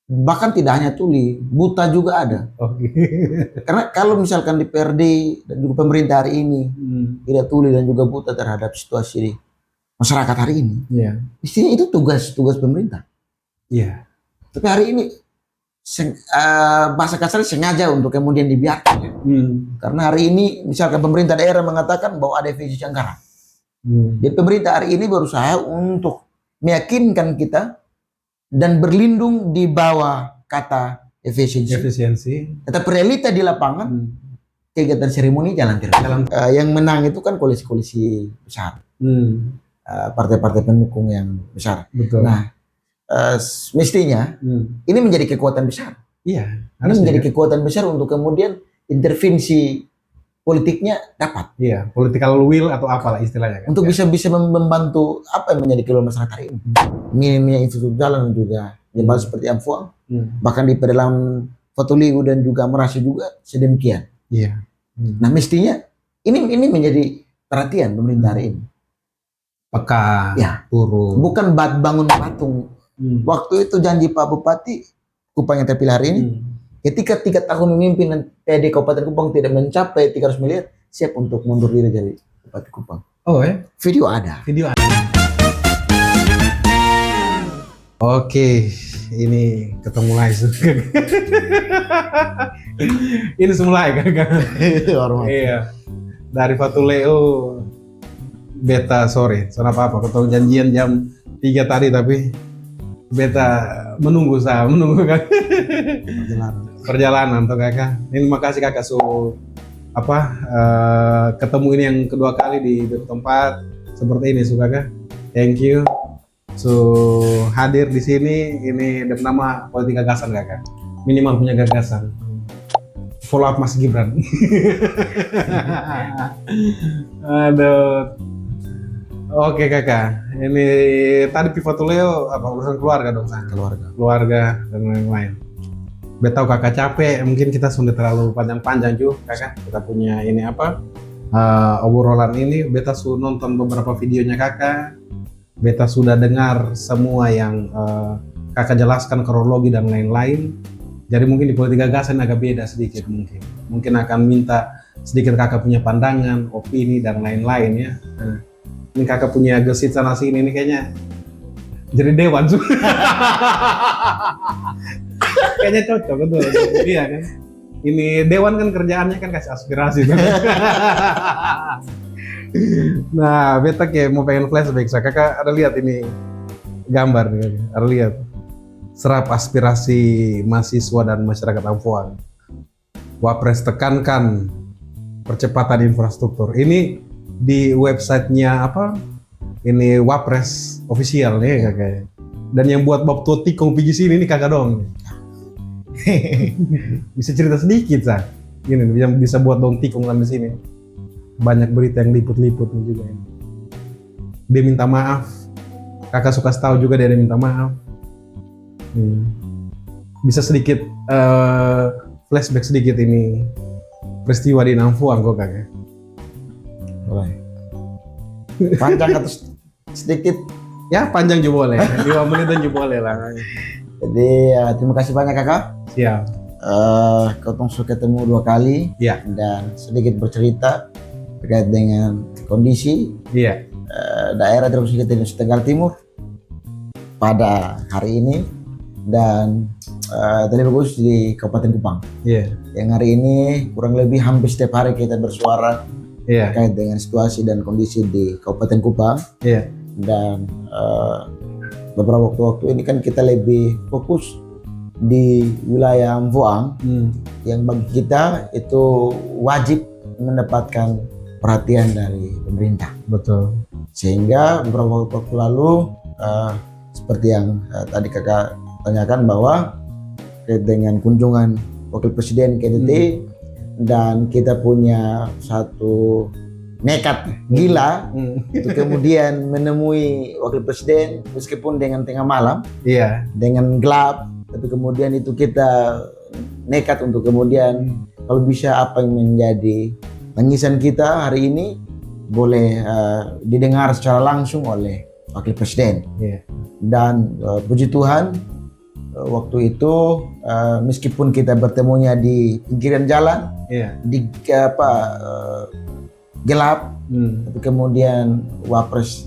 Bahkan tidak hanya tuli, buta juga ada. Oke. Karena kalau misalkan di PRD dan juga pemerintah hari ini tidak tuli dan juga buta terhadap situasi masyarakat hari ini, Iya. mestinya itu tugas pemerintah. Iya. Tapi hari ini bahasa kasar sengaja untuk kemudian dibiarkan. Karena hari ini misalkan pemerintah daerah mengatakan bahwa ada efisiensi anggaran. Jadi pemerintah hari ini berusaha untuk meyakinkan kita dan berlindung di bawah kata efisiensi. Tetapi realita di lapangan kegiatan seremoni jalan terus. Yang menang itu kan koalisi-koalisi besar, partai-partai pendukung yang besar. Betul. Nah, mestinya ini menjadi kekuatan besar. Iya. Ini menjadi kekuatan besar untuk kemudian intervensi politiknya dapat. Iya, political will atau apalah istilahnya kan. Untuk bisa membantu apa yang menjadi keluhan masyarakat hari ini. Minimnya infrastruktur jalan dan juga jembatan seperti Amfuang. Bahkan di pedalaman Fatuliu dan juga Merasi juga sedemikian. Iya. Nah mestinya ini menjadi perhatian pemerintah hari ini. Peka, ya, turun. Bukan bangun patung. Waktu itu janji Pak Bupati Kupang yang terpilih hari ini, ketika 3 tahun memimpin PD Kabupaten Kupang tidak mencapai 300 miliar, siap untuk mundur diri dari Bupati Kupang. Oh ya? Video ada. Oke, ini ketemu lagi. Ini semulai kan? Iya. Dari Fatuleu beta sore, soal apa? Ketemu janjian jam 3 tadi tapi beta menunggu kan. Perjalanan tuh kakak. Ini makasih kakak ketemu ini yang kedua kali di tempat seperti ini kakak. Thank you. Hadir di sini ini nama politik gagasan kakak. Minimal punya gagasan. Follow up Mas Gibran. Aduh. Oke kakak. Ini tadi Pifatuleo apa urusan keluarga dong san? Keluarga dan lain-lain. Beta tahu kakak capek, mungkin kita sudah terlalu panjang-panjang juga kakak. Kita punya ini obrolan ini. Beta sudah nonton beberapa videonya kakak. Beta sudah dengar semua yang kakak jelaskan kronologi dan lain-lain. Jadi mungkin di politik gagasan agak beda sedikit mungkin. Mungkin akan minta sedikit kakak punya pandangan, opini dan lain-lain ya. Ini kakak punya gesit sana sini ini kayaknya jadi dewan tuh. Kayaknya cocok betul. Iya kan. Ini dewan kan kerjaannya kan kasih aspirasi. Nah, beta kayak mau pengen flashback. Kakak ada lihat ini gambar nih, ada lihat serap aspirasi mahasiswa dan masyarakat Amfuang. Wapres tekankan percepatan infrastruktur. Ini di websitenya ini Wapres official nih kakak. Dan yang buat bab tua tikung pergi sini ini kakak dong. Bisa cerita sedikit sah. Ini bisa buat dong tikung di sini. Banyak berita yang liput-liput juga ini. Dia minta maaf. Kakak suka tahu juga dia minta maaf. Bisa sedikit flashback sedikit ini peristiwa di Amfuang kok kakak. Boleh. Panjang atau sedikit? Ya panjang juga boleh, 5 menitan juga boleh lah. Jadi terima kasih banyak kakak. Siap. Kau sudah ketemu 2 kali. Ya. Dan sedikit bercerita terkait dengan kondisi daerah Provinsi Nusa Tenggara Timur pada hari ini dan terlebih khusus di Kabupaten Kupang. Yang hari ini kurang lebih hampir setiap hari kita bersuara terkait dengan situasi dan kondisi di Kabupaten Kupang. Dan beberapa waktu ini kan kita lebih fokus di wilayah Amfuang yang bagi kita itu wajib mendapatkan perhatian dari pemerintah. Betul. Sehingga beberapa waktu lalu seperti yang tadi kakak tanyakan bahwa dengan kunjungan Wakil Presiden ke NTT dan kita punya satu nekat gila itu kemudian menemui Wakil Presiden meskipun dengan tengah malam, dengan gelap, tapi kemudian itu kita nekat untuk kemudian kalau bisa apa yang menjadi tangisan kita hari ini boleh didengar secara langsung oleh Wakil Presiden. Dan puji Tuhan waktu itu meskipun kita bertemunya di pinggiran jalan, di gelap, tapi kemudian Wapres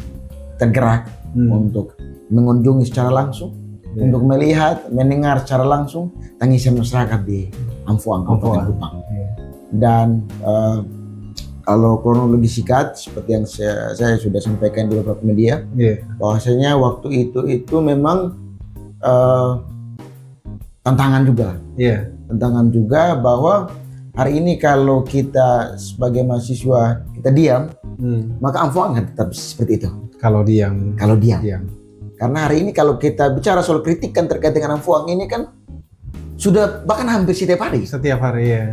tergerak untuk mengunjungi secara langsung, untuk melihat, mendengar secara langsung tangisan masyarakat di Amfuang, Kabupaten Kupang. Dan kalau kronologi singkat seperti yang saya sudah sampaikan di beberapa media, bahwasanya waktu itu memang tantangan juga. Tantangan juga bahwa hari ini kalau kita sebagai mahasiswa kita diam, maka Amfuang akan tetap seperti itu. Kalau diam. Karena hari ini kalau kita bicara soal kritikan terkait dengan Amfuang ini kan sudah bahkan hampir setiap hari.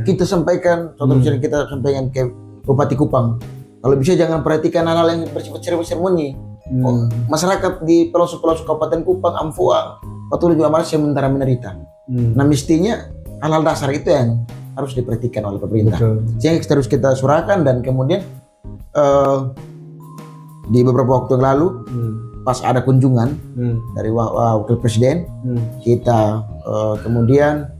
Kita sampaikan, contoh misalnya kita sampaikan ke Bupati Kupang, kalau bisa jangan perhatikan hal-hal yang bersifat seremoni. Masyarakat di pelosok-pelosok Kabupaten Kupang, Amfuang, Patulu juga masih sementara menderita. Nah mestinya hal-hal dasar itu yang harus diperhatikan oleh pemerintah. Sehingga terus kita surahkan dan kemudian di beberapa waktu yang lalu pas ada kunjungan dari wakil presiden, kita kemudian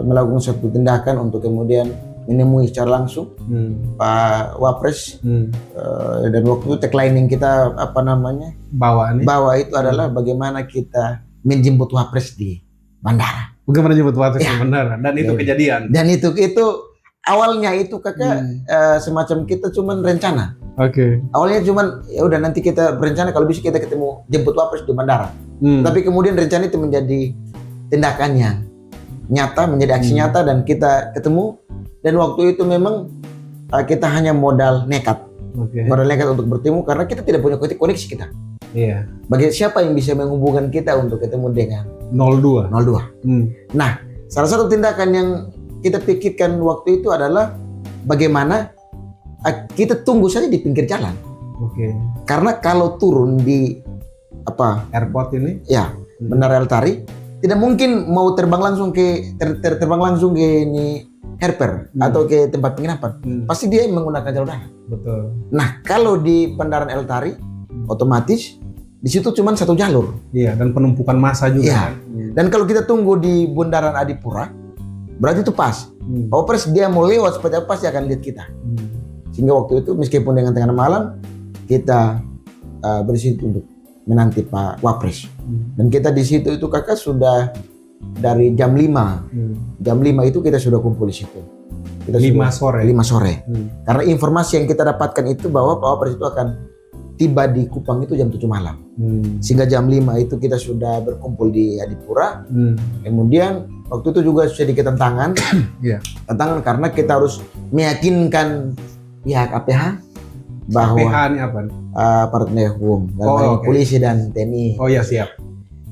melakukan satu tindakan untuk kemudian menemui secara langsung Pak Wapres, dan waktu itu tagline kita bawa itu adalah bagaimana kita menjemput Wapres di bandara. Bagaimana jemput Wapres di bandara? Dan itu kejadian. Dan itu awalnya itu kakak semacam kita cuman rencana. Awalnya cuman ya udah nanti kita berencana kalau bisa kita ketemu jemput Wapres di bandara. Tapi kemudian rencana itu menjadi tindakan yang nyata, menjadi aksi nyata dan kita ketemu. Dan waktu itu memang kita hanya modal nekat untuk bertemu karena kita tidak punya koneksi kita. Bagi siapa yang bisa menghubungkan kita untuk ketemu dengan 02. Nah, salah satu tindakan yang kita pikirkan waktu itu adalah bagaimana kita tunggu saja di pinggir jalan. Karena kalau turun di airport ini, Bandara El Tari, tidak mungkin mau terbang langsung ke ini Herper atau ke tempat penginapan. Pasti dia menggunakan jalur darat. Nah, kalau di Bandaran El Tari, otomatis di situ cuma satu jalur. Dan penumpukan massa juga. Dan kalau kita tunggu di Bundaran Adipura, berarti itu pas. Wapres dia mau lewat seperti apa pasti akan lihat kita. Sehingga waktu itu meskipun dengan tengah malam kita bersitu untuk menanti Pak Wapres. Dan kita di situ itu kakak sudah dari jam 5. Jam 5 itu kita sudah kumpul di situ. 5 sore. Karena informasi yang kita dapatkan itu bahwa Pak Wapres itu akan tiba di Kupang itu jam 7 malam. Sehingga jam 5 itu kita sudah berkumpul di Adipura. Kemudian waktu itu juga sedikit tantangan. Tantangan karena kita harus meyakinkan pihak APH bahwa APH ini apa? Aparat penegak hukum, polisi dan TNI. Siap.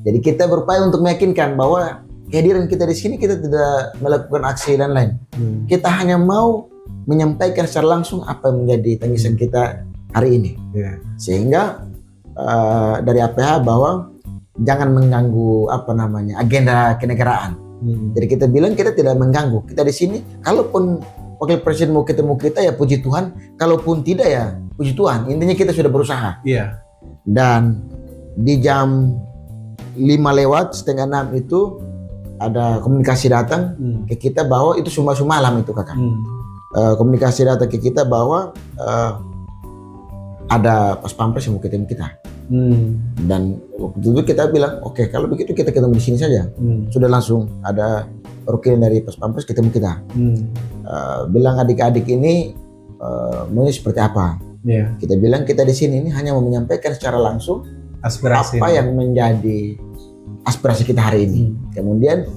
Jadi kita berupaya untuk meyakinkan bahwa kehadiran kita di sini kita tidak melakukan aksi dan lain. Kita hanya mau menyampaikan secara langsung apa yang menjadi tangisan kita hari ini. Sehingga dari APH bahwa jangan mengganggu agenda kenegaraan. Jadi kita bilang kita tidak mengganggu. Kita di sini, kalaupun wakil presiden mau ketemu kita ya puji Tuhan, kalaupun tidak ya puji Tuhan. Intinya kita sudah berusaha. Dan di jam 5:05 itu ada komunikasi datang ke kita bahwa itu semua malam itu kakak. Komunikasi datang ke kita bahwa ada Pas Pampres yang mau ketemu kita. Dan waktu itu kita bilang oke, kalau begitu kita ketemu di sini saja. Sudah langsung ada perwakilan dari Pas Pampres ketemu kita. Bilang adik-adik ini maunya seperti apa. Kita bilang kita di sini ini hanya mau menyampaikan secara langsung aspirasi apa yang menjadi aspirasi kita hari ini. Kemudian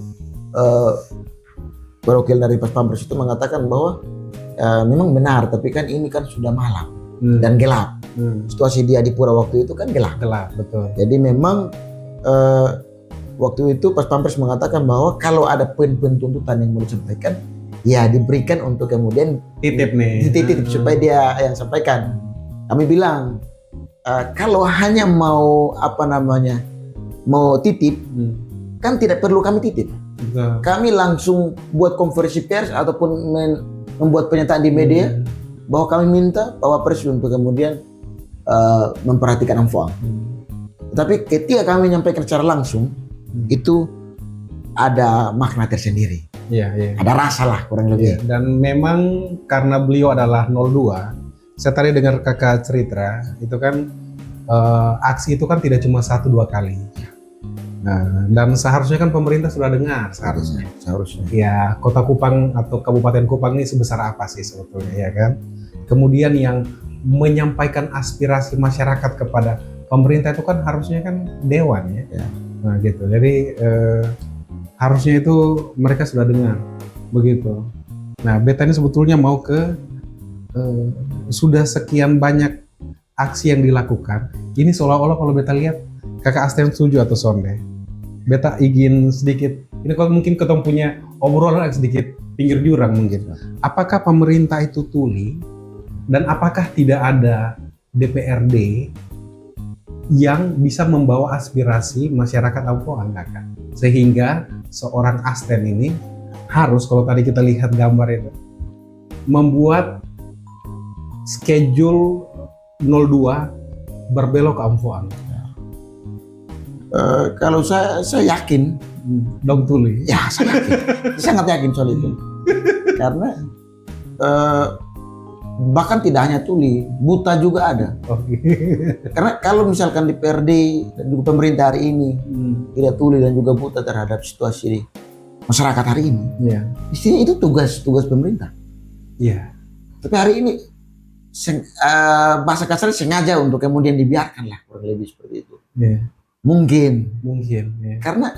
perwakilan dari Pas Pampres itu mengatakan bahwa memang benar, tapi kan ini kan sudah malam dan gelap. Situasi di Adipura waktu itu kan gelap. Betul. Jadi memang waktu itu Pas Pampres mengatakan bahwa kalau ada poin-poin tuntutan yang mau disampaikan, ya diberikan untuk kemudian dititip supaya dia yang sampaikan. Kami bilang kalau hanya mau mau titip, kan tidak perlu kami titip. Kami langsung buat konferensi pers ataupun membuat pernyataan di media bahwa kami minta Pak Wapres untuk kemudian memperhatikan Amfuang. Tapi ketika kami menyampaikan secara langsung, itu ada makna tersendiri. Iya. Ada rasa lah kurang lebih. Dan memang karena beliau adalah 02, saya tadi dengar kakak cerita, itu kan aksi itu kan tidak cuma 1-2 kali. Nah, dan seharusnya kan pemerintah sudah dengar seharusnya. Ya, Kota Kupang atau Kabupaten Kupang ini sebesar apa sih sebetulnya, ya kan? Kemudian yang menyampaikan aspirasi masyarakat kepada pemerintah itu kan harusnya kan dewan ya. Nah gitu. Jadi harusnya itu mereka sudah dengar begitu. Nah, beta ini sebetulnya mau ke sudah sekian banyak aksi yang dilakukan. Ini seolah-olah kalau beta lihat kakak Asten setuju atau sonde. Beta ingin sedikit, ini kalau mungkin ketemu punya obrolan sedikit pinggir jurang mungkin. Apakah pemerintah itu tuli dan apakah tidak ada DPRD yang bisa membawa aspirasi masyarakat Ampoang, kakak? Sehingga seorang Asten ini harus, kalau tadi kita lihat gambar itu, membuat schedule 02 berbelok ke Ampoang. Kalau saya yakin dong tuli. Ya, saya yakin. Sangat yakin soal itu. Karena bahkan tidak hanya tuli, buta juga ada. Karena kalau misalkan di PRD dan juga pemerintah hari ini tidak tuli dan juga buta terhadap situasi masyarakat hari ini, istinya itu tugas pemerintah. Tapi hari ini bahasa kasar sengaja untuk kemudian dibiarkan lah, kurang lebih seperti itu. Mungkin. Karena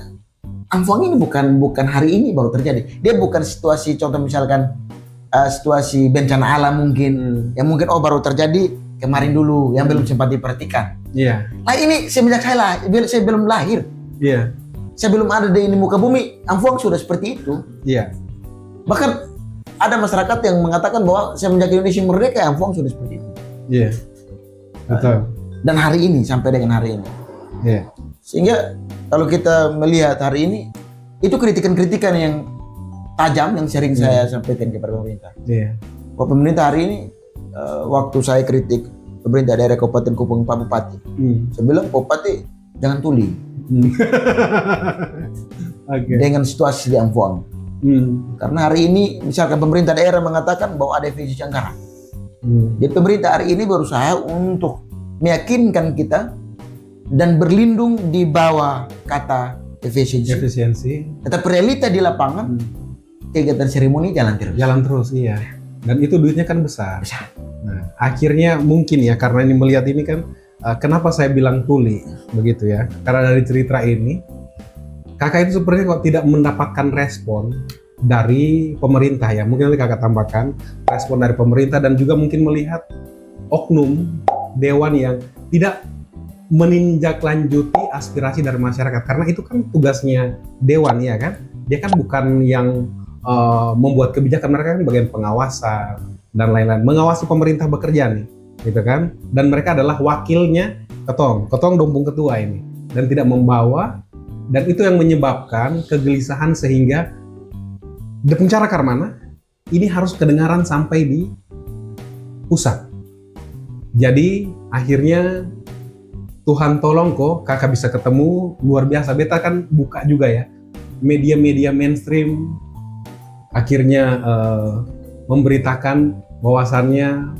Ampoang ini bukan hari ini baru terjadi. Dia bukan situasi, contoh misalkan situasi bencana alam mungkin, yang mungkin baru terjadi kemarin dulu, yang belum sempat diperhatikan. Nah ini semenjak saya belum lahir, saya belum ada di muka bumi, Ampoang sudah seperti itu. Bahkan ada masyarakat yang mengatakan bahwa semenjak Indonesia merdeka, Ampoang sudah seperti itu. Betul. Dan hari ini, sampai dengan hari ini. Sehingga kalau kita melihat hari ini, itu kritikan-kritikan yang tajam yang sering saya sampaikan kepada pemerintah. Bahwa pemerintah hari ini, waktu saya kritik pemerintah daerah Kabupaten Kupang Pak Bupati, saya bilang Pak Bupati jangan tuli dengan situasi di Ampoang. Karena hari ini misalkan pemerintah daerah mengatakan bahwa ada efisiensi anggaran. Jadi pemerintah hari ini berusaha untuk meyakinkan kita dan berlindung di bawah kata efisiensi. Tetapi realita di lapangan, kegiatan seremoni jalan terus. Dan itu duitnya kan besar. Nah, akhirnya mungkin ya, karena ini melihat ini kan, kenapa saya bilang tuli begitu ya? Karena dari cerita ini, kakak itu sepertinya kok tidak mendapatkan respon dari pemerintah ya. Mungkin nanti kakak tambahkan respon dari pemerintah, dan juga mungkin melihat oknum dewan yang tidak menindaklanjuti aspirasi dari masyarakat, karena itu kan tugasnya dewan ya kan. Dia kan bukan yang membuat kebijakan, mereka kan bagian pengawasan dan lain-lain, mengawasi pemerintah bekerja nih, gitu kan. Dan mereka adalah wakilnya ketong dompung ketua ini, dan tidak membawa, dan itu yang menyebabkan kegelisahan sehingga di pencara Karmana ini harus kedengaran sampai di pusat. Jadi akhirnya Tuhan tolong kok kakak bisa ketemu, luar biasa. Beta kan buka juga ya media-media mainstream, akhirnya memberitakan bahwasannya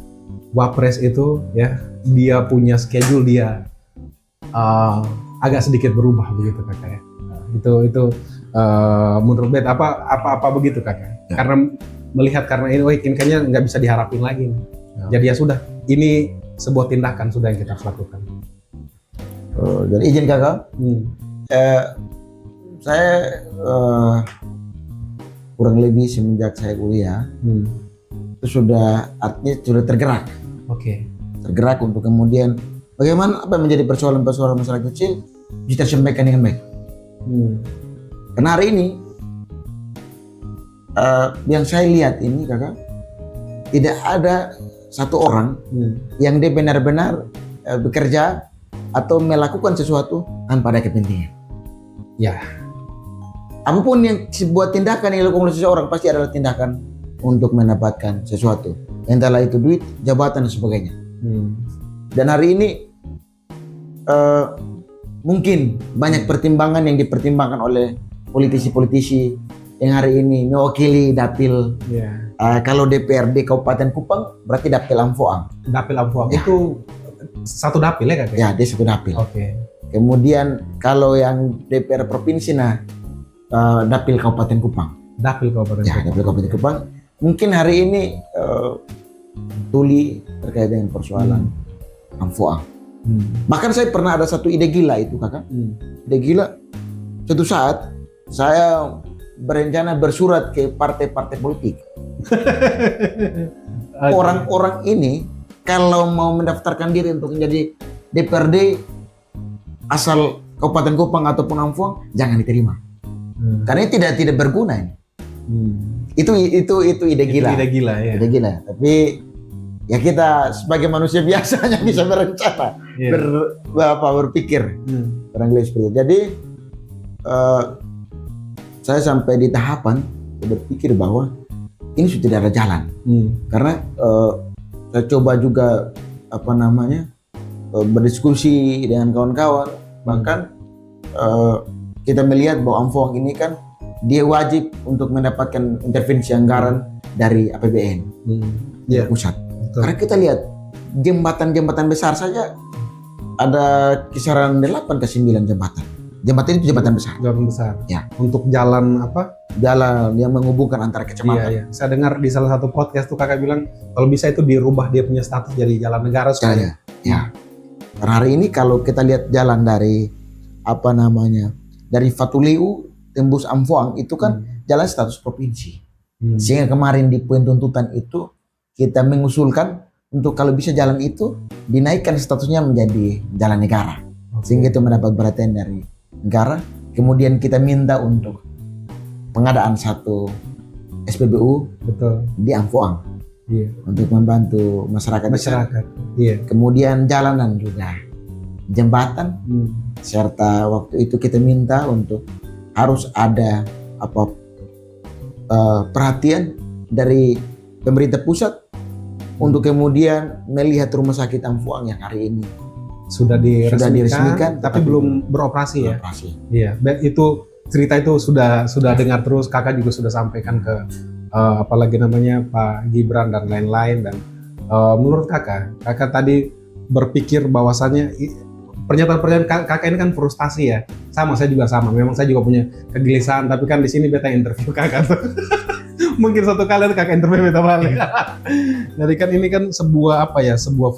Wapres itu ya, dia punya schedule, dia agak sedikit berubah begitu kakak ya. Itu menurut beta apa begitu kakak? Karena melihat, karena ini kayaknya nggak bisa diharapin lagi nih. Jadi ya sudah, ini sebuah tindakan sudah yang kita harus lakukan. Jadi izin kakak, saya kurang lebih semenjak saya kuliah itu sudah, artinya sudah tergerak. Tergerak untuk kemudian bagaimana apa yang menjadi persoalan-persoalan masyarakat kecil bisa sampaikan dengan baik. Karena hari ini yang saya lihat ini kakak, tidak ada satu orang yang dia benar-benar bekerja atau melakukan sesuatu tanpa ada kepentingan. Apapun yang sebuah tindakan yang dilakukan oleh seseorang pasti adalah tindakan untuk mendapatkan sesuatu, entahlah itu duit, jabatan dan sebagainya. Dan hari ini mungkin banyak pertimbangan yang dipertimbangkan oleh politisi-politisi yang hari ini mewakili dapil. Kalau DPRD Kabupaten Kupang berarti dapil Amfoang. Dapil Amfoang itu satu dapil ya Kak? Ya, dia satu dapil. Oke. Kemudian kalau yang DPR provinsi dapil Kabupaten Kupang. Dapil Kabupaten Kupang. Dapil Kabupaten Kupang. Mungkin hari ini tuli terkait dengan persoalan Amfoang. Bahkan saya pernah ada satu ide gila itu Kakak. Ide gila. Suatu saat saya berencana bersurat ke partai-partai politik. Orang-orang ini kalau mau mendaftarkan diri untuk menjadi DPRD asal Kabupaten Kupang ataupun Amfoang, jangan diterima. Karena ini tidak berguna ini. Itu ide gila. Ide gila ya. Ide gila. Tapi ya kita sebagai manusia biasa hanya bisa berencana, berpikir. Barangkali seperti itu. Jadi saya sampai di tahapan berpikir bahwa ini sudah tidak ada jalan. Karena saya coba juga berdiskusi dengan kawan-kawan. Bahkan kita melihat bahwa Amfoang ini kan dia wajib untuk mendapatkan intervensi anggaran dari APBN pusat. Betul. Karena kita lihat jembatan-jembatan besar saja ada kisaran 8 ke 9 jembatan. Jembatan itu jembatan besar. Jembatan besar. Ya. Untuk jalan apa? Jalan yang menghubungkan antara kecamatan. Iya. Saya dengar di salah satu podcast tuh Kakak bilang kalau bisa itu dirubah dia punya status jadi jalan negara supaya. Ya. Karena hari ini kalau kita lihat jalan dari dari Fatuleu tembus Amfoang itu kan jalan status provinsi. Sehingga kemarin di poin tuntutan itu kita mengusulkan untuk kalau bisa jalan itu dinaikkan statusnya menjadi jalan negara. Sehingga itu mendapat perhatian dari negara. Kemudian kita minta untuk pengadaan satu SPBU di Amfoang untuk membantu masyarakat. Kemudian jalanan juga, jembatan, serta waktu itu kita minta untuk harus ada perhatian dari pemerintah pusat untuk kemudian melihat rumah sakit Amfoang yang hari ini sudah diresmikan tapi belum beroperasi ya. Iya, itu cerita itu sudah dengar terus, Kakak juga sudah sampaikan ke apalagi namanya Pak Gibran dan lain-lain. Dan menurut Kakak tadi berpikir bahwasannya pernyataan Kakak ini kan frustasi ya. Saya juga sama. Memang saya juga punya kegelisahan, tapi kan di sini beta interview Kakak tuh. Mungkin satu kali Kakak interview beta balik. Jadi kan ini kan sebuah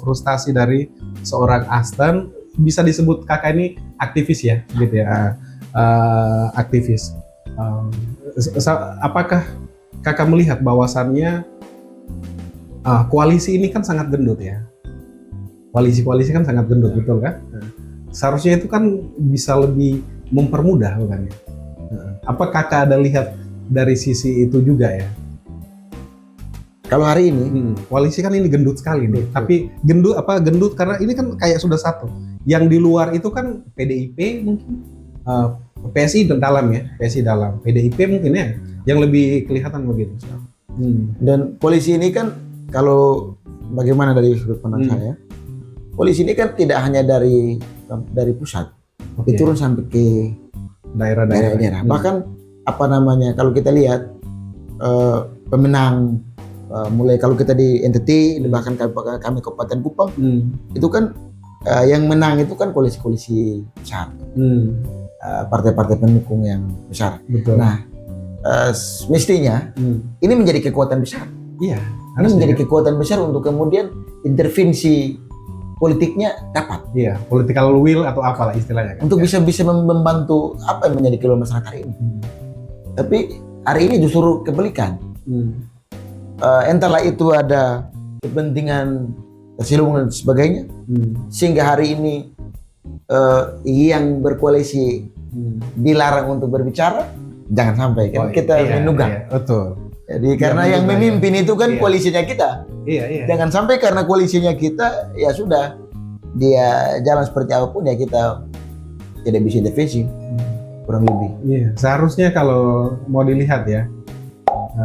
frustasi dari seorang Astan, bisa disebut Kakak ini aktivis ya, gitu ya. Aktivis. Apakah Kakak melihat bahwasannya koalisi ini kan sangat gendut ya? Koalisi kan sangat gendut, betul kan? Seharusnya itu kan bisa lebih mempermudah, bukan ya? Apa Kakak ada lihat dari sisi itu juga ya? Kalau hari ini koalisi kan ini gendut sekali nih. Tapi gendut karena ini kan kayak sudah satu. Yang di luar itu kan PDIP mungkin, PSI dalam ya, PSI dalam, PDIP mungkin ya, yang lebih kelihatan begitu. Dan koalisi ini kan kalau bagaimana dari sudut pandang saya, koalisi ini kan tidak hanya dari pusat, turun sampai ke daerah-daerah. Bahkan kalau kita lihat pemenang mulai kalau kita di NTT, bahkan kami Kabupaten Kupang, itu kan yang menang itu kan koalisi-koalisi besar, partai-partai pendukung yang besar. Betul. Nah, mestinya ini menjadi kekuatan besar. Iya. Ini menjadi kekuatan besar untuk kemudian intervensi politiknya dapat. Iya, political will atau apalah istilahnya. Kan? Untuk bisa membantu apa yang menjadi keluhan masyarakat hari ini. Tapi hari ini justru kebalikan. Entahlah itu ada kepentingan terselubung dan sebagainya, sehingga hari ini yang berkoalisi dilarang untuk berbicara. Jangan sampai kan kita menunggang. Iya, betul. Jadi karena yang memimpin itu kan koalisinya kita. Iya. Jangan sampai karena koalisinya kita, ya sudah, dia jalan seperti apapun ya kita tidak bisa intervensi. Kurang lebih. Iya. Seharusnya kalau mau dilihat ya,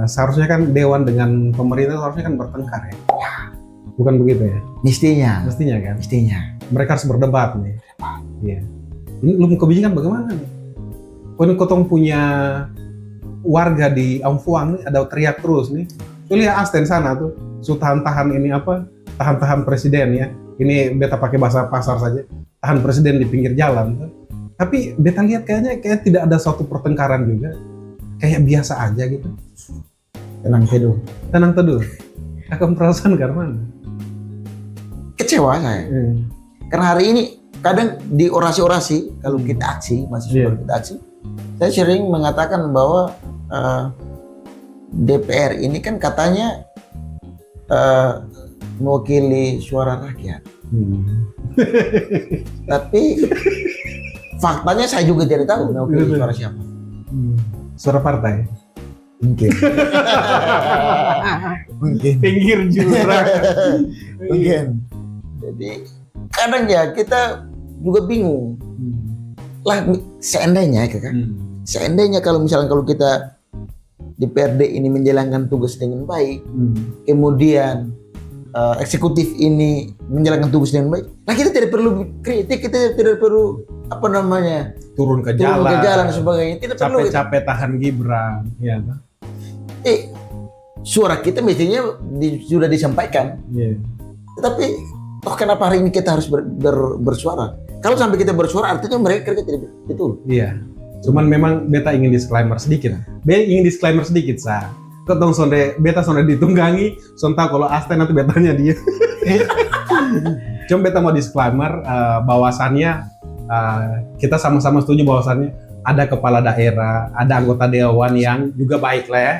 seharusnya kan dewan dengan pemerintah seharusnya kan bertengkar ya. Bukan begitu ya? Mestinya kan? Mestinya. Mereka harus berdebat nih. Iya. Ini belum kebijakan bagaimana nih? Pun kotong punya warga di Amfuang nih ada teriak terus nih. Tuh lihat Asten sana tuh, tahan-tahan ini apa? Tahan-tahan presiden ya. Ini beta pakai bahasa pasar saja. Tahan presiden di pinggir jalan tuh. Tapi beta lihat kayaknya tidak ada suatu pertengkaran juga. Kayak biasa aja gitu. Tenang teduh. Tenang teduh. Akan perasaan karena kecewa saya. Karena hari ini kadang di orasi-orasi kalau kita aksi, mahasiswa kita aksi, saya sering mengatakan bahwa DPR ini kan katanya mewakili suara rakyat. Tapi faktanya saya juga tidak tahu mewakili suara siapa. Suara partai. Mungkin. Mungkin. Pinggir jurang. Mungkin. Jadi kadang ya kita juga bingung. Lah seandainya seandainya kalau misalnya kalau kita di PRD ini menjalankan tugas dengan baik, kemudian eksekutif ini menjalankan tugas dengan baik, nah kita tidak perlu kritik, kita tidak perlu apa namanya turun ke jalan dan sebagainya, tidak perlu capek-capek tahan Gibran, ya. Suara kita mestinya sudah disampaikan, tetapi toh kenapa hari ini kita harus bersuara? Kalau sampai kita bersuara artinya mereka tidak betul. Iya. Cuman memang beta ingin disclaimer sedikit. Sa. Ketong beta sonde ditunggangi, son tahu kalau Asten nanti betanya dia. Cuma beta mau disclaimer bahwasannya kita sama-sama setuju bahwasannya ada kepala daerah, ada anggota dewan yang juga baik lah ya.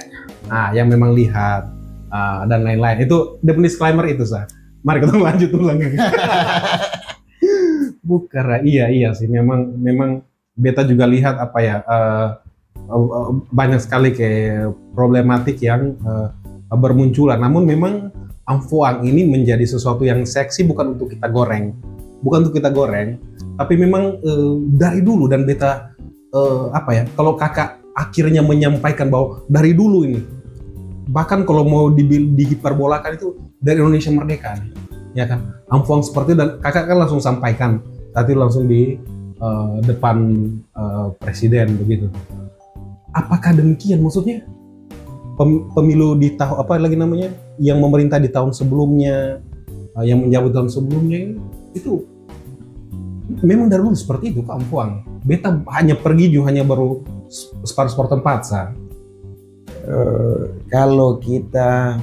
Nah, yang memang lihat dan lain-lain. Itu disclaimer itu, Sa. Mari kita lanjut ulang. Bukan, iya sih. Memang beta juga lihat apa ya banyak sekali kayak problematik yang bermunculan. Namun memang Amfuang ini menjadi sesuatu yang seksi bukan untuk kita goreng, tapi memang dari dulu dan beta kalau kakak akhirnya menyampaikan bahwa dari dulu ini, bahkan kalau mau dihiperbolakan itu dari Indonesia Merdeka, ya kan? Amfuang seperti itu, dan kakak kan langsung sampaikan tadi langsung di depan presiden begitu. Apakah demikian maksudnya? Pemilu di tahun apa lagi namanya? Yang memerintah di tahun sebelumnya, yang menjabat tahun sebelumnya itu memang dari dulu seperti itu Kak Amfuang. Beta hanya pergi hanya baru sport tempat Sa. Kalau kita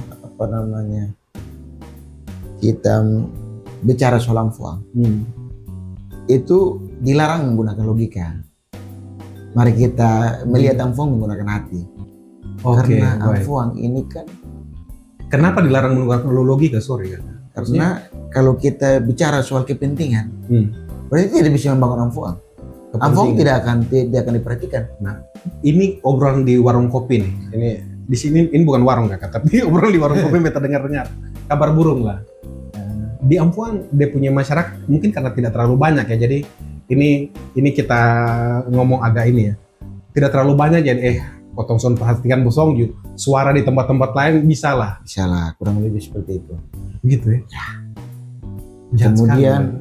kita bicara soal Amfuang, itu dilarang menggunakan logika. Mari kita melihat Amfuang menggunakan hati. Karena Amfuang ini kan, kenapa dilarang menggunakan logika? Sorry. Karena kalau kita bicara soal kepentingan, berarti tidak bisa membangun Amfuang. Amfuang tidak akan diperhatikan. Nah, ini obrolan di warung kopi nih. Ini di sini ini bukan warung kakak, tapi obrolan di warung kopi beta dengar kabar burung lah. Di Amfuang dia punya masyarakat mungkin karena tidak terlalu banyak ya, jadi ini kita ngomong agak ini ya, tidak terlalu banyak jadi potong son perhatikan bosong juga suara di tempat-tempat lain bisa lah kurang lebih seperti itu gitu ya.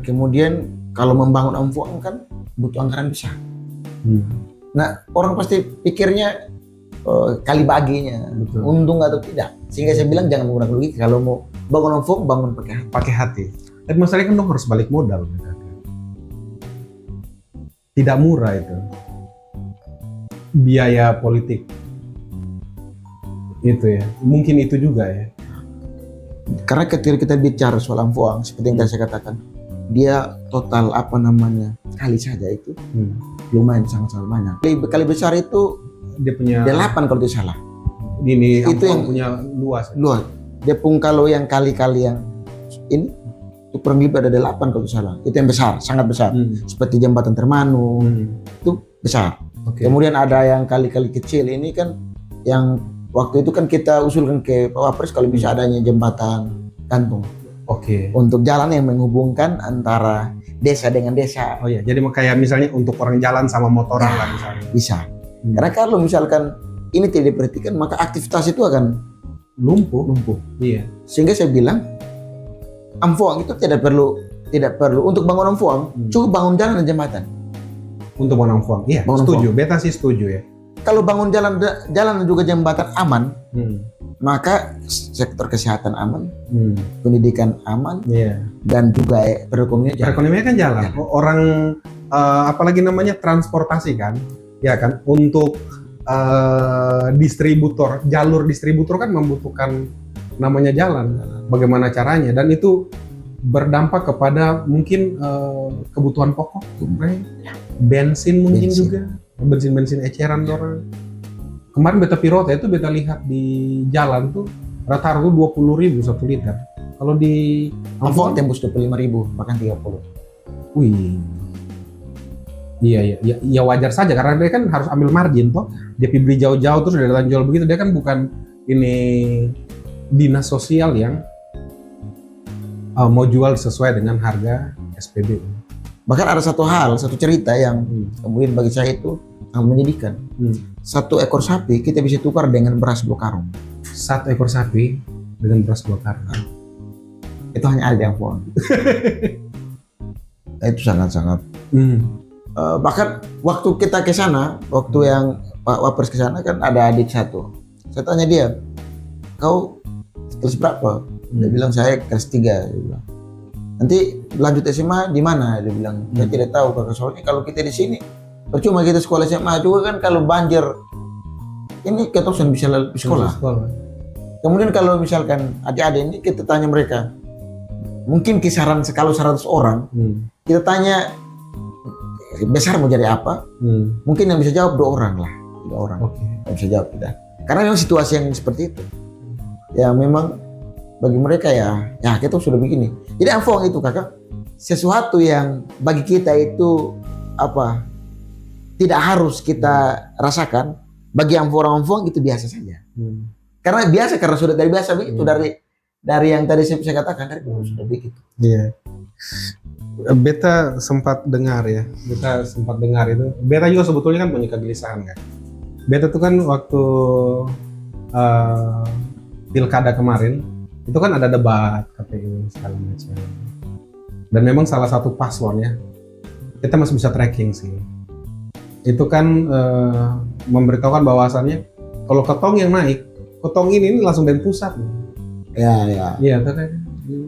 Kemudian kalau membangun Amfuang kan butuh anggaran besar. Nah orang pasti pikirnya kali baginya, untung atau tidak, sehingga saya bilang jangan menggunakan logika. Kalau mau bangun Amfuang bangun pakai hati. Tapi masalahnya kan dong harus balik modal. Tidak murah itu biaya politik itu ya, mungkin itu juga ya. Karena ketika kita bicara soal Amfuang seperti yang tadi saya katakan, dia total kali saja itu lumayan sangat-sangat banyak. Kali besar itu dia punya 8 kalau tidak salah. Ini itu yang punya luas. Dia pun kalau yang kali-kali yang ini itu kurang lebih ada 8 kalau tidak salah. Itu yang besar, sangat besar. Seperti jembatan Termanu, itu besar. Kemudian ada yang kali-kali kecil ini kan yang waktu itu kan kita usulkan ke Pak Wapres kalau bisa adanya jembatan gantung. Untuk jalan yang menghubungkan antara desa dengan desa. Oh iya, jadi kayak misalnya untuk orang jalan sama motoran lah misalnya. Bisa. Karena kalau misalkan ini tidak diperhatikan maka aktivitas itu akan lumpuh. Iya. Sehingga saya bilang Amfuang itu tidak perlu untuk bangun Amfuang, cukup bangun jalan dan jembatan. Untuk bangun Amfuang. Iya, setuju. Beta sih setuju ya. Kalau bangun jalan dan juga jembatan aman, maka sektor kesehatan aman, pendidikan aman, dan juga perekonomian kan jalan. Orang apalagi namanya transportasi kan, ya kan, untuk jalur distributor kan membutuhkan namanya jalan. Bagaimana caranya? Dan itu berdampak kepada mungkin kebutuhan pokok, bensin mungkin juga. Bensin eceran orang. Kemarin beta pirota itu beta lihat di jalan tuh rata-rata 20.000 1 liter. Kalau di Amfuang tembus 25.000 bahkan 30. Wih. Iya wajar saja karena dia kan harus ambil margin toh. Dia beli jauh-jauh terus dia datang jual begitu, dia kan bukan ini dinas sosial yang mau jual sesuai dengan harga SPBU. Bahkan ada satu cerita yang kemudian bagi saya itu sangat menyedihkan. 1 ekor sapi kita bisa tukar dengan beras 2 karung. 1 ekor sapi dengan beras 2 karung. Itu hanya ada yang Amfuang. Itu sangat-sangat. Bahkan waktu kita ke sana, waktu yang Pak Wapres ke sana kan ada adik satu. Saya tanya dia, kau kelas berapa? Dia bilang saya kelas 3. Dia bilang, nanti lanjut SMA di mana? Dia bilang, saya tidak tahu kakak, soalnya kalau kita di sini percuma kita sekolah SMA juga kan, kalau banjir ini kita harus bisa sekolah. Kemudian kalau misalkan adik-adik ini kita tanya mereka, mungkin kisaran kalau 100 orang, kita tanya besar mau jadi apa? Mungkin yang bisa jawab 2 orang lah, 3 orang yang bisa jawab kita. Karena memang situasi yang seperti itu. Ya memang bagi mereka ya kita sudah begini. Jadi Amfuang itu kakak sesuatu yang bagi kita itu tidak harus kita rasakan. Bagi Amfuang itu biasa saja. Karena sudah dari biasa begitu, dari yang tadi saya katakan dari sudah begitu. Iya. Beta sempat dengar itu. Beta juga sebetulnya kan punya kegelisahan kan. Beta tuh kan waktu pilkada kemarin itu kan ada debat KPU segala macam. Dan memang salah satu paslon ya, kita masih bisa tracking sih. Itu kan memberitahukan bahwasannya kalau ketong yang naik, ketong ini langsung dari pusat. Iya,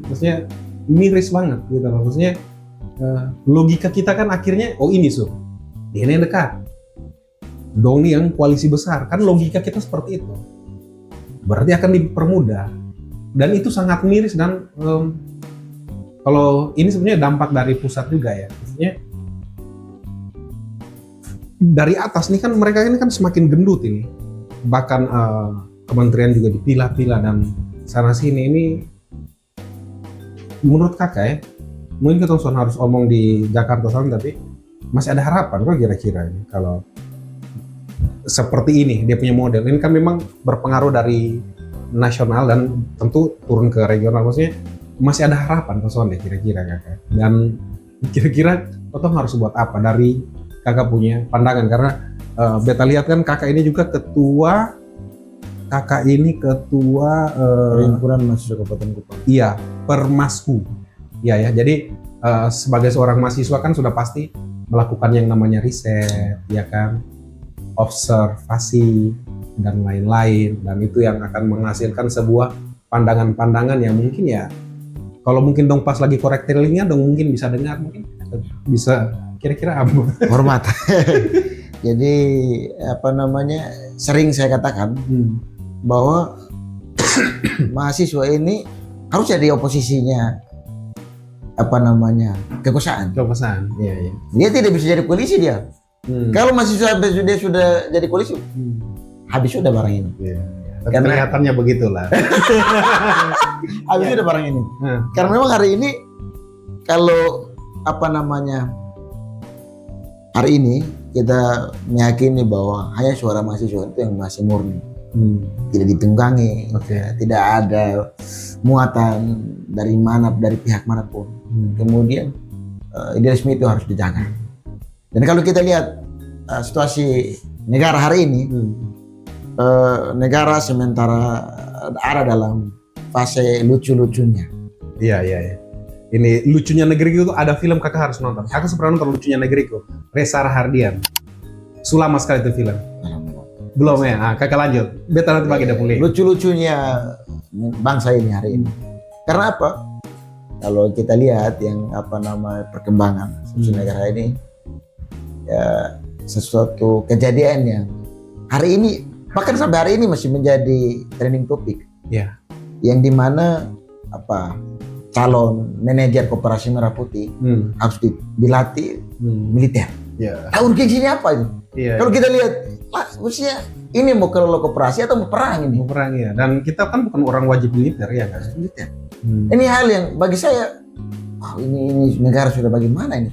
maksudnya miris banget gitu. Maksudnya logika kita kan akhirnya ini dia yang dekat. Dong yang koalisi besar, kan logika kita seperti itu. Berarti akan dipermudah. Dan itu sangat miris dan kalau ini sebenarnya dampak dari pusat juga ya. Maksudnya dari atas nih kan mereka ini kan semakin gendut ini. Bahkan kementerian juga dipilah-pilah dan sana sini ini. Menurut kakak ya, mungkin kita harus omong di Jakarta sana, tapi masih ada harapan kok kira-kira ini kalau seperti ini dia punya model. Ini kan memang berpengaruh dari nasional dan tentu turun ke regional, maksudnya masih ada harapan ke kira-kira kakak. Dan kira-kira Otong harus buat apa dari kakak punya pandangan, karena beta lihat kan kakak ini juga ketua Perhimpunan Mahasiswa Kabupaten Kupang. Iya, Permasku. Iya ya. Jadi sebagai seorang mahasiswa kan sudah pasti melakukan yang namanya riset, ya kan, observasi dan lain-lain, dan itu yang akan menghasilkan sebuah pandangan-pandangan yang mungkin ya kalau mungkin dong pas lagi correctingnya dong mungkin bisa dengar, mungkin bisa kira-kira apa hormat. Jadi sering saya katakan bahwa mahasiswa ini harus jadi oposisinya kekuasaan. Iya. Dia tidak bisa jadi polisi dia. Kalau mahasiswa dia sudah jadi polisi, habis sudah barang ini. Kelihatannya begitulah. Habis sudah barang ini. Karena memang hari ini kalau hari ini kita meyakini bahwa hanya suara mahasiswa itu yang masih murni, tidak ditunggangi, tidak ada muatan dari pihak manapun. Kemudian idealisme itu harus dijaga. Dan kalau kita lihat situasi negara hari ini, negara sementara ada dalam fase lucu-lucunya. Iya. Ini lucunya negeriku tuh ada film kakak harus nonton. Kakak pernah nonton lucunya negeriku, Reza Rahardian. Sulama sekali itu film. Belum ya? Nah, kakak lanjut. Beta nanti bagi dapur. Lucu-lucunya bangsa ini hari ini. Karena apa? Kalau kita lihat yang perkembangan negara ini, ya sesuatu kejadian yang hari ini bahkan sampai hari ini masih menjadi trending topik. Ya. Yang dimana calon manajer Koperasi Merah Putih harus dilatih militer. Ya. Tahun urgensinya apa itu? Ya, kalau kita lihat, usia ini mau kelola koperasi atau mau perang ini? Mau perang ya. Dan kita kan bukan orang wajib militer ya kan? Militer. Ini hal yang bagi saya, ini negara sudah bagaimana ini?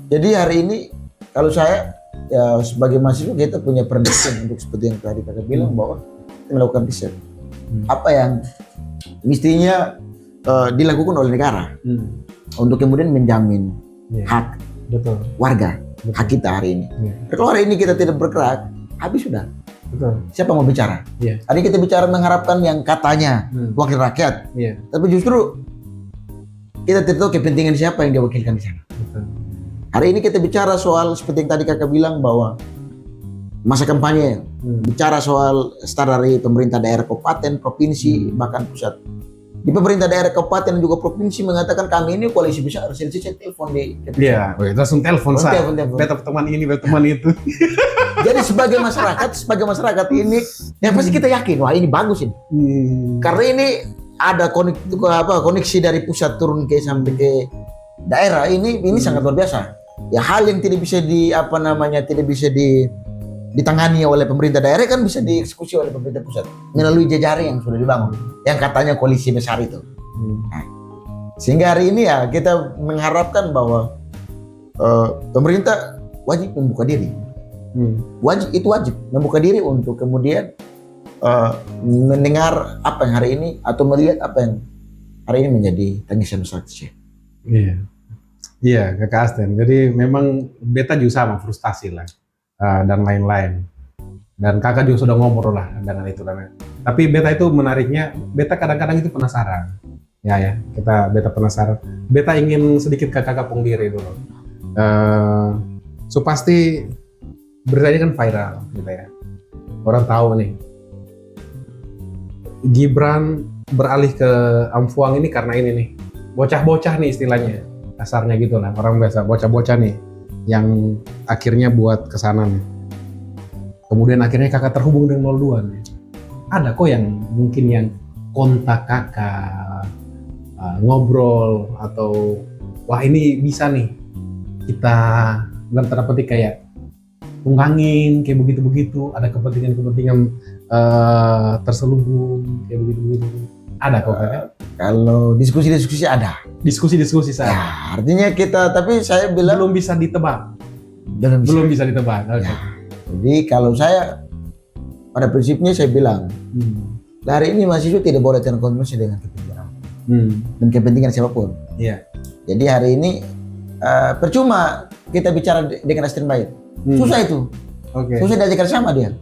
Jadi hari ini kalau saya ya sebagai mahasiswa kita punya prediksi untuk seperti yang tadi kakak bilang bahwa kita melakukan riset. Apa yang mestinya dilakukan oleh negara untuk kemudian menjamin hak warga, hak kita hari ini. Kalau hari ini kita tidak bergerak, habis sudah. Siapa mau bicara? Hari kita bicara mengharapkan yang katanya wakil rakyat, tapi justru kita tidak tahu kepentingan siapa yang diwakilkan di sana. Hari ini kita bicara soal seperti yang tadi kakak bilang bahwa masa kampanye, bicara soal start dari pemerintah daerah, kabupaten, provinsi, bahkan pusat. Di pemerintah daerah, kabupaten dan juga provinsi mengatakan kami ini koalisi besar, saya telepon di. Iya, langsung telepon saya. Beta teman ini, beta teman itu. Jadi sebagai masyarakat ini, yang pasti kita yakin, wah ini bagus ini. Karena ini ada koneksi dari pusat turun ke sampai ke daerah ini sangat luar biasa. Ya hal yang tidak bisa ditangani oleh pemerintah daerah kan bisa dieksekusi oleh pemerintah pusat melalui jejaring yang sudah dibangun, yang katanya koalisi besar itu. Nah, sehingga hari ini ya kita mengharapkan bahwa pemerintah wajib membuka diri, wajib membuka diri untuk kemudian mendengar apa yang hari ini atau melihat apa yang hari ini menjadi tangisan masyarakat. Iya, kakak Asten. Jadi memang beta juga sama frustasi lah. Dan lain-lain. Dan kakak juga sudah ngobrol lah dengan itu. Tapi beta itu menariknya, beta kadang-kadang itu penasaran. Beta penasaran. Beta ingin sedikit ke kakak Ponggiri dulu. So pasti beritanya kan viral gitu ya. Orang tahu nih. Gibran beralih ke Amfuang ini karena ini nih. Bocah-bocah nih istilahnya. Kasarnya gitu lah, orang biasa bocah-bocah nih yang akhirnya buat kesana nih. Kemudian akhirnya kakak terhubung dengan 02 nih. Ada kok yang mungkin yang kontak kakak, ngobrol atau wah ini bisa nih kita dalam tanda petik kayak tunggangin kayak begitu-begitu, ada kepentingan terselubung kayak begitu-begitu. Ada kok kakak? Kalau diskusi ada. Diskusi saya. Ya, artinya kita, tapi saya bilang belum bisa ditebak. Belum bisa ditebak. Okay. Ya, jadi kalau saya pada prinsipnya saya bilang hari ini mahasiswa tidak boleh terkonfirmasi dengan kepentingan dan kepentingan siapapun. Iya. Jadi hari ini percuma kita bicara dengan Asten Baik. Susah itu. Okay. Susah diajarkan sama dia.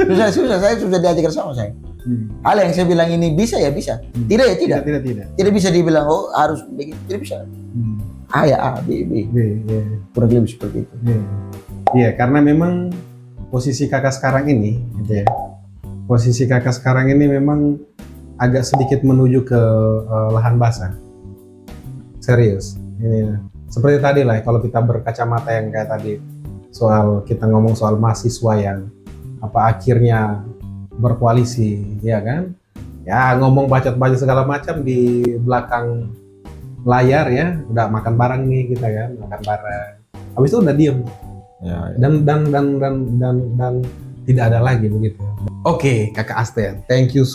Susah. Saya susah diajarkan sama saya. Hal yang saya bilang ini bisa ya bisa. Tidak ya tidak. Tidak bisa dibilang harus begini. Tidak bisa. A ya A, B. Kurang lebih seperti itu. Iya, karena memang posisi kakak sekarang ini, gitu ya. Posisi kakak sekarang ini memang agak sedikit menuju ke lahan basah. Serius. Ini seperti tadi lah, kalau kita berkacamata yang kayak tadi soal kita ngomong soal mahasiswa yang akhirnya berkoalisi, ya kan? Ya ngomong bacot-bacot segala macam di belakang layar ya, udah makan bareng nih kita kan, makan bareng. Habis itu udah diem. Ya. Dan tidak ada lagi begitu. Oke, kakak Asten, thank you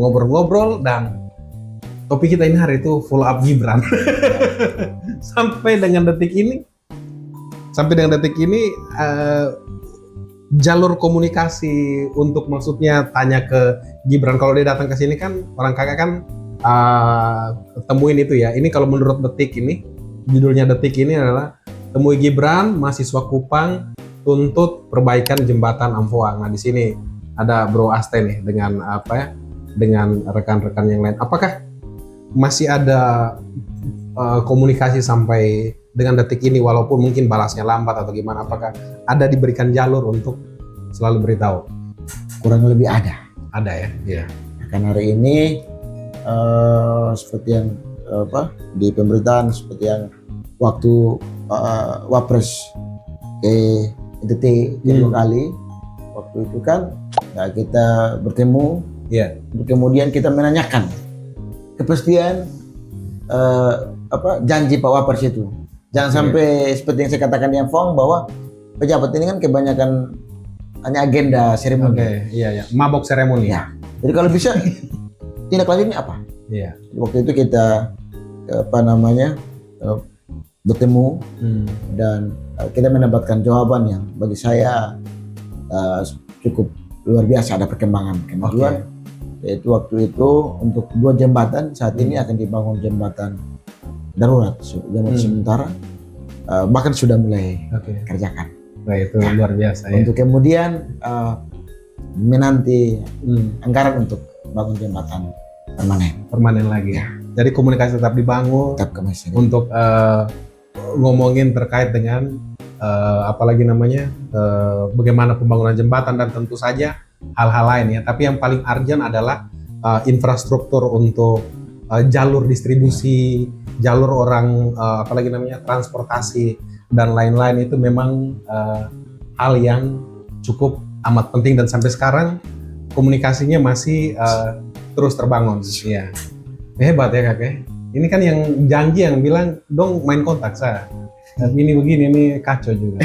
ngobrol-ngobrol dan topik kita ini hari itu follow up Gibran. Sampai dengan detik ini jalur komunikasi untuk maksudnya tanya ke Gibran kalau dia datang ke sini kan orang kakak kan temuin itu ya. Ini kalau menurut Detik ini judulnya Detik ini adalah temui Gibran mahasiswa Kupang tuntut perbaikan jembatan Amfuang. Nah di sini ada Bro Asten nih dengan dengan rekan-rekan yang lain. Apakah masih ada komunikasi sampai dengan detik ini walaupun mungkin balasnya lambat atau gimana, apakah ada diberikan jalur untuk selalu beritahu? Kurang lebih ada. Ada ya? Iya. Karena hari ini seperti yang di pemberitaan, seperti yang waktu Wapres ke NTT kedua kali, waktu itu kan kita bertemu, kemudian kita menanyakan kepastian janji Pak Wapres itu. Jangan sampai seperti yang saya katakan di Fong, bahwa pejabat ini kan kebanyakan hanya agenda seremoni. Iya. Mabok seremoni. Ya. Jadi kalau bisa tindak lanjutnya apa? Iya. Waktu itu kita bertemu dan kita mendapatkan jawaban yang bagi saya cukup luar biasa, ada perkembangan kemajuan. Yaitu waktu itu untuk 2 jembatan, saat ini akan dibangun jembatan darurat, jembatan sementara, bahkan sudah mulai kerjakan. Nah, itu luar biasa ya. Untuk kemudian menanti anggaran untuk bangun jembatan permanen lagi ya. Jadi komunikasi tetap dibangun, untuk ngomongin terkait dengan bagaimana pembangunan jembatan dan tentu saja hal-hal lain ya. Tapi yang paling urgent adalah infrastruktur untuk jalur distribusi, jalur orang transportasi dan lain-lain. Itu memang hal yang cukup amat penting dan sampai sekarang komunikasinya masih terus terbangun. Iya. Hebat ya kakek. Ini kan yang janji yang bilang dong main kontak saya. Ini begini, ini kacau juga.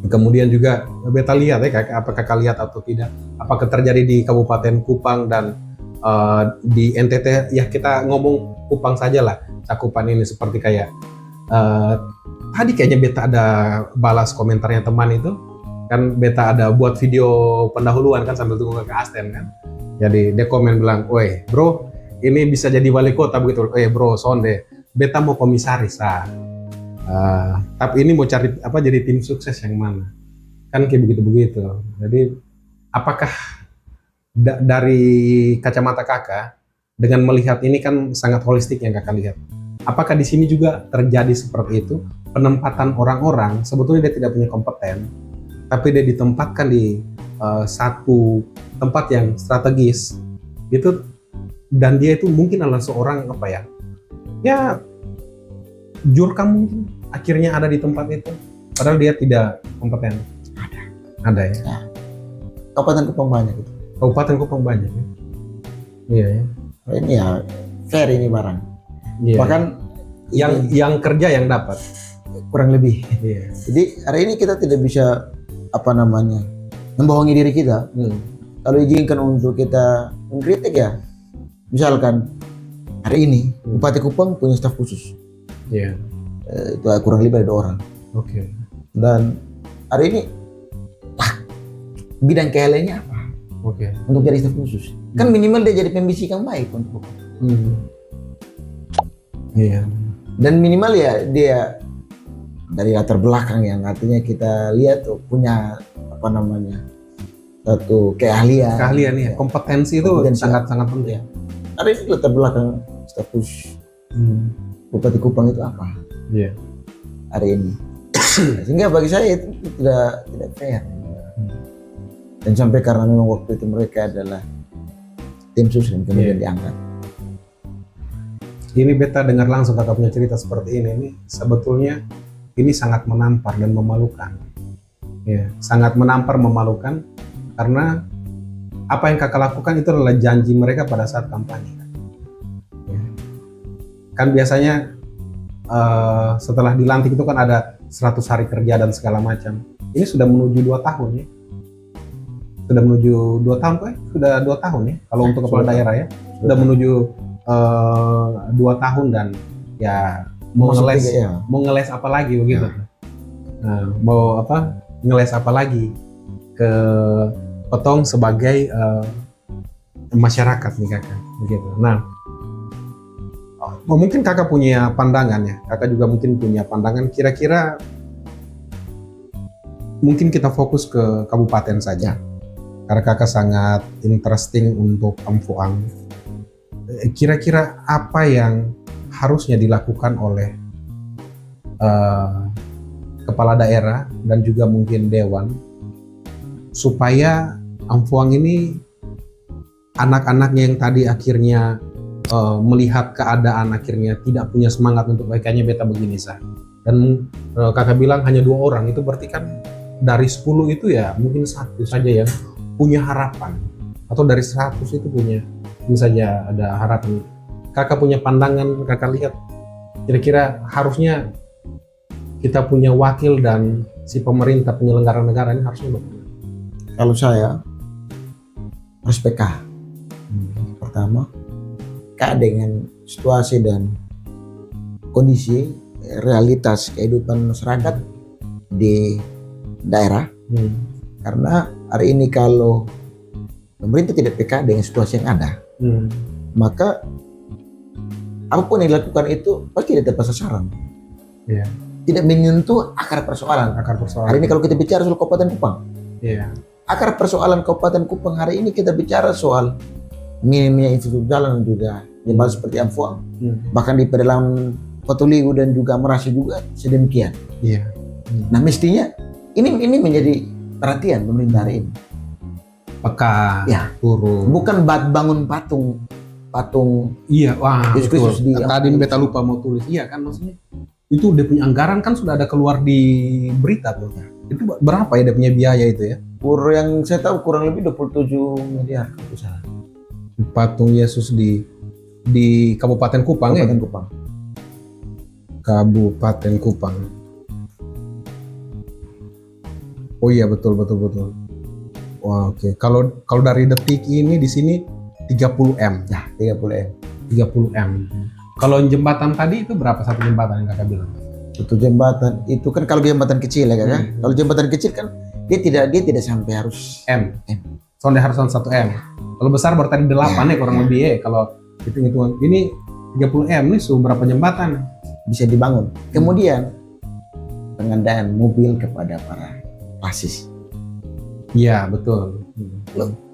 Kemudian juga beta lihat ya kakek, apakah kakak lihat atau tidak, apakah terjadi di Kabupaten Kupang dan di NTT ya, kita ngomong Kupang saja lah, cakupan ini seperti kayak tadi kayaknya beta ada balas komentarnya teman itu kan, beta ada buat video pendahuluan kan sambil tunggu ke Asten kan, jadi dia komen bilang, "Woi bro, ini bisa jadi wali kota begitu." Bro, sonde, beta mau komisaris tapi ini mau cari jadi tim sukses yang mana, kan kayak begitu. Jadi apakah dari kacamata kakak dengan melihat ini kan sangat holistik yang kakak lihat, apakah di sini juga terjadi seperti itu, penempatan orang-orang sebetulnya dia tidak punya kompeten tapi dia ditempatkan di satu tempat yang strategis itu, dan dia itu mungkin adalah seorang jurkam mungkin akhirnya ada di tempat itu padahal dia tidak kompeten. Ada ya. Nah, Kabupaten Kupang banyak itu. Kabupaten Kupang banyak ya. Iya ya. Ini ya fair ini barang. Iya. Bahkan yang kerja yang dapat kurang lebih. Iya. Jadi hari ini kita tidak bisa membohongi diri kita. Kalau izinkan untuk kita mengkritik ya, misalkan hari ini Bupati Kupang punya staf khusus. Iya. Itu kurang lebih ada 2 orang. Oke. Dan hari ini bidang KLE-nya apa? Oke. Untuk jadi staf khusus. Kan minimal dia jadi pembisik yang baik untuk Kupang. Iya. Dan minimal ya dia dari latar belakang yang artinya kita lihat punya satu keahlian ya. Kompetensi itu sangat-sangat penting ya. Ada ini latar belakang status Bupati Kupang itu apa? Iya. Hari ini. Sehingga bagi saya itu tidak fair. Dan sampai karena memang waktu itu mereka adalah tim sus dan kemudian diangkat. Ini beta dengar langsung kakak punya cerita seperti ini sebetulnya ini sangat menampar dan memalukan. Ya, sangat menampar, memalukan karena apa yang kakak lakukan itu adalah janji mereka pada saat kampanye. Ya. Kan biasanya setelah dilantik itu kan ada 100 hari kerja dan segala macam. Ini sudah menuju 2 tahun ya. Sudah menuju 2 tahun kok? Sudah 2 tahun ya. Kalau untuk kepala daerah ya. Sudah menuju 2 tahun dan ya mau ngeles apa lagi begitu. Nah, mau ngeles apa lagi ke Petong sebagai masyarakat nih kakak begitu. Nah, mungkin kakak punya pandangan ya, kakak juga mungkin punya pandangan, kira-kira mungkin kita fokus ke kabupaten saja karena kakak sangat interesting untuk Amfuang. kira-kira apa yang harusnya dilakukan oleh kepala daerah dan juga mungkin dewan supaya Amfuang ini anak-anaknya yang tadi akhirnya melihat keadaan akhirnya tidak punya semangat untuk kayaknya beta begini sah. Dan kakak bilang hanya 2 orang, itu berarti kan dari 10 itu ya mungkin 1 saja yang punya harapan, atau dari 100 itu punya ini saja ada harapan. Kakak punya pandangan, kakak lihat kira-kira harusnya kita punya wakil dan si pemerintah penyelenggara negara ini harusnya bagaimana? Kalau saya harus PK. Pertama, dengan situasi dan kondisi realitas kehidupan masyarakat di daerah. Karena hari ini kalau pemerintah tidak PK dengan situasi yang ada, maka apapun yang dilakukan itu pasti tidak tepat sasaran. Tidak menyentuh akar persoalan. Hari ini kalau kita bicara soal Kabupaten Kupang, akar persoalan Kabupaten Kupang hari ini kita bicara soal minimnya infrastruktur jalan dan juga jembatan seperti Amfuang. Bahkan di pedalaman Patuligu dan juga Merasi juga sedemikian. Nah mestinya ini menjadi perhatian pemerintah hari ini. Peka, turun. Bukan bangun patung. Wah betul. Tadi beta lupa mau tulis. Iya kan maksudnya itu dia punya anggaran kan sudah ada keluar di berita tuh. Itu berapa ya dia punya biaya itu ya? Yang saya tahu kurang lebih 27 miliar. Patung Yesus di Kabupaten Kupang. Kabupaten Kupang. Oh iya betul. Wah oke. Kalau dari detik ini di sini 30 M. Ya 30 M. Kalau jembatan tadi itu berapa satu jembatan yang kakak bilang? Satu jembatan itu kan kalau jembatan kecil ya kakak. Kalau jembatan kecil kan dia tidak sampai harus M. Soalnya harus 1 M. Kalau besar baru tadi 8 ya kurang lebih ya. Kalau hitung-hitungan ini 30 M nih berapa jembatan bisa dibangun. Kemudian pengadaan mobil kepada para pasis. Iya betul.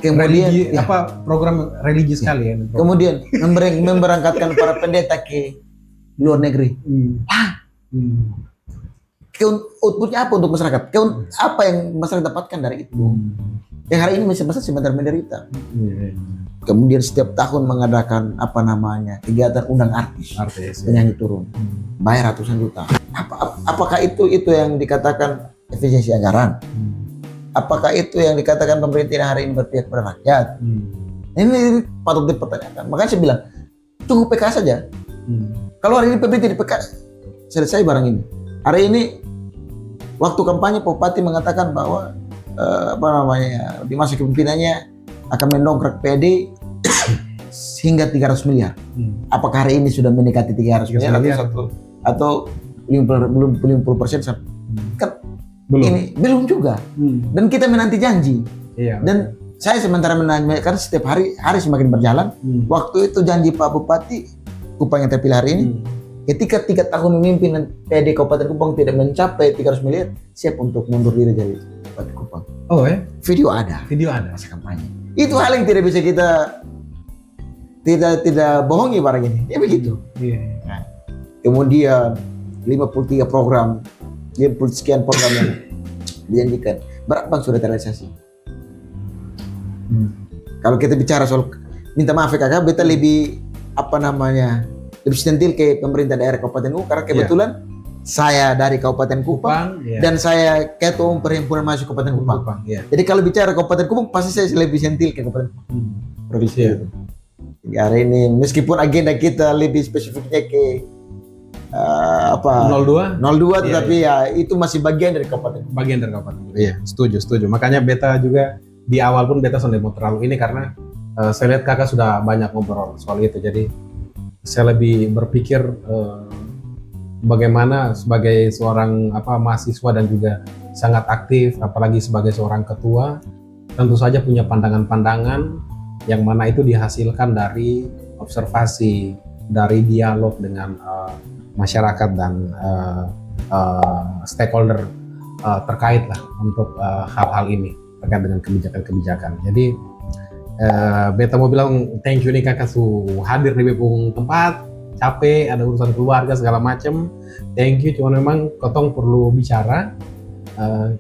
Kemudian program religi sekali ya. Kemudian memberangkatkan para pendeta ke luar negeri. Outputnya apa untuk masyarakat? Apa yang masyarakat dapatkan dari itu? Yang hari ini masih sebentar menderita. Kemudian setiap tahun mengadakan kegiatan undang artis penyanyi turun, bayar ratusan juta. Apakah itu yang dikatakan efisiensi anggaran? Apakah itu yang dikatakan pemerintah hari ini berpihak pada rakyat? Ini patut dipertanyakan. Makanya saya bilang tunggu PK saja. Kalau hari ini pemerintah di PK selesai barang ini. Hari ini waktu kampanye Bupati mengatakan bahwa di masa kepemimpinannya akan mendongkrak PD hingga 300 miliar. Apakah hari ini sudah mendekati 300 miliar atau 50%? Kan belum juga. Dan kita menanti janji. Dan saya sementara menanti karena setiap hari semakin berjalan. Waktu itu janji Pak Bupati Kupang yang terpilih hari ini, ketika 3 tahun memimpin PD Kabupaten Kupang tidak mencapai 300 miliar, siap untuk mundur diri dari Bupati Kupang. Video ada masa kampanye. Itu hal yang tidak bisa kita tidak bohongi barang ini. Ya begitu. Nah, kemudian 53 program, 50 sekian program yang dijanjikan, berapa sudah terrealisasi? Kalau kita bicara soal minta maaf ya kakak, beta lebih lebih sentil ke pemerintah daerah Kabupaten Kupang karena kebetulan saya dari Kabupaten Kupang dan saya ketua umum perhimpunan mahasiswa Kabupaten Kupang. Jadi kalau bicara Kabupaten Kupang pasti saya lebih sentil ke Kabupaten Kupang. Provinsi itu. Jadi hari ini meskipun agenda kita lebih spesifiknya ke 02 tetapi ya itu masih bagian dari Kabupaten. Iya, setuju. Makanya beta juga di awal pun beta sudah mau terlalu ini karena saya lihat kakak sudah banyak ngobrol soal itu. Jadi saya lebih berpikir bagaimana sebagai seorang mahasiswa dan juga sangat aktif, apalagi sebagai seorang ketua, tentu saja punya pandangan-pandangan yang mana itu dihasilkan dari observasi, dari dialog dengan masyarakat dan stakeholder terkait lah untuk hal-hal ini terkait dengan kebijakan-kebijakan. Jadi Beta mau bilang thank you nih kakak su hadir di Bepung tempat, capek ada urusan keluarga segala macem, thank you. Cuman memang kotong perlu bicara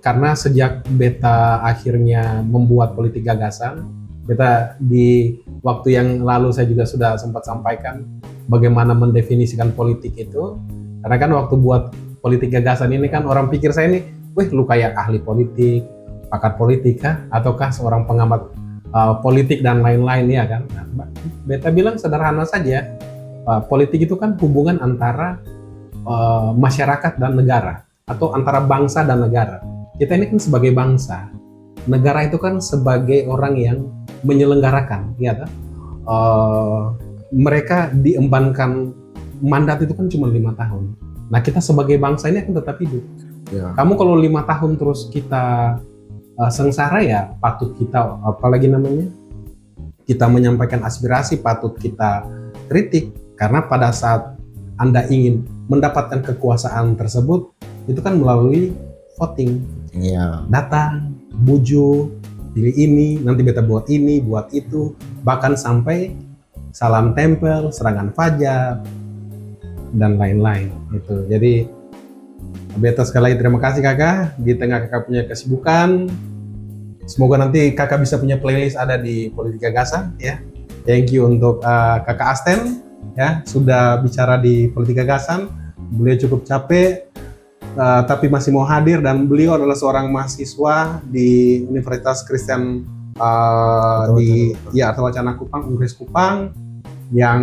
karena sejak beta akhirnya membuat politik gagasan, beta di waktu yang lalu saya juga sudah sempat sampaikan bagaimana mendefinisikan politik itu. Karena kan waktu buat politik gagasan ini kan orang pikir saya ini, wih lu kayak ahli politik, pakar politik kah? Ataukah seorang pengamat politik dan lain-lain ya kan? Nah, beta bilang sederhana saja, politik itu kan hubungan antara masyarakat dan negara atau antara bangsa dan negara. Kita ini kan sebagai bangsa, negara itu kan sebagai orang yang menyelenggarakan, ya kan? Mereka diembankan mandat itu kan cuma 5 tahun. Nah kita sebagai bangsa ini akan tetap hidup. Ya. Kamu kalau 5 tahun terus kita sengsara ya patut kita apalagi namanya kita menyampaikan aspirasi, patut kita kritik karena pada saat Anda ingin mendapatkan kekuasaan tersebut itu kan melalui voting, datang, bujuk, pilih ini, nanti beta buat ini, buat itu, bahkan sampai salam tempel, serangan fajar dan lain-lain itu. Jadi beta sekali lagi terima kasih kakak di tengah kakak punya kesibukan. Semoga nanti kakak bisa punya playlist ada di Politik Gagasan ya. Thank you untuk kakak Asten ya sudah bicara di Politik Gagasan. Beliau cukup capek tapi masih mau hadir dan beliau adalah seorang mahasiswa di Universitas Kristen di Arta Wacana Kupang, Unkris Kupang yang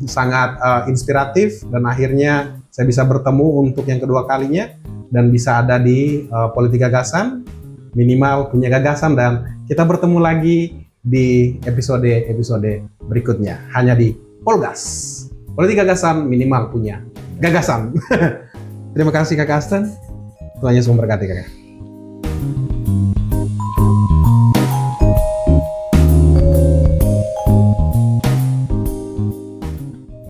sangat inspiratif dan akhirnya saya bisa bertemu untuk yang kedua kalinya dan bisa ada di Politik Gagasan, minimal punya gagasan, dan kita bertemu lagi di episode berikutnya hanya di Polgas, Politik Gagasan minimal punya gagasan. Terima kasih kakak Asten, Tuhan Yesus memberkati kakak.